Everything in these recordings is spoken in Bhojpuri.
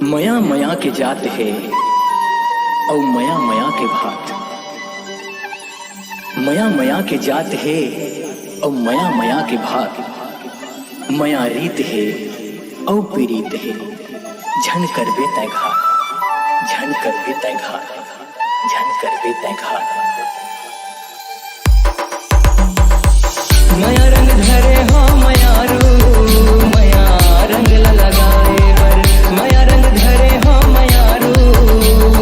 मया मया के जात है और मया मया के भात। मया मया के जात है और मया मया के भात। मया रीत है और पीड़ित है, झन करबे तय घात, झन करबे तय घात, झन करबे तय घात। मया रंग धरे हो मयारू, मया रंग लगाए बर। मया रंग धरे हो मयारू,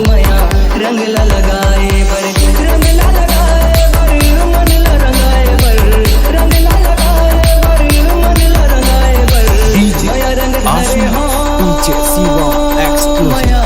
मया रंग लगाए बर। रंग लगाए बर, मन रंगाए बर। रंग लगाए बर, मन रंगाए बर। मया रंग धरे हो मया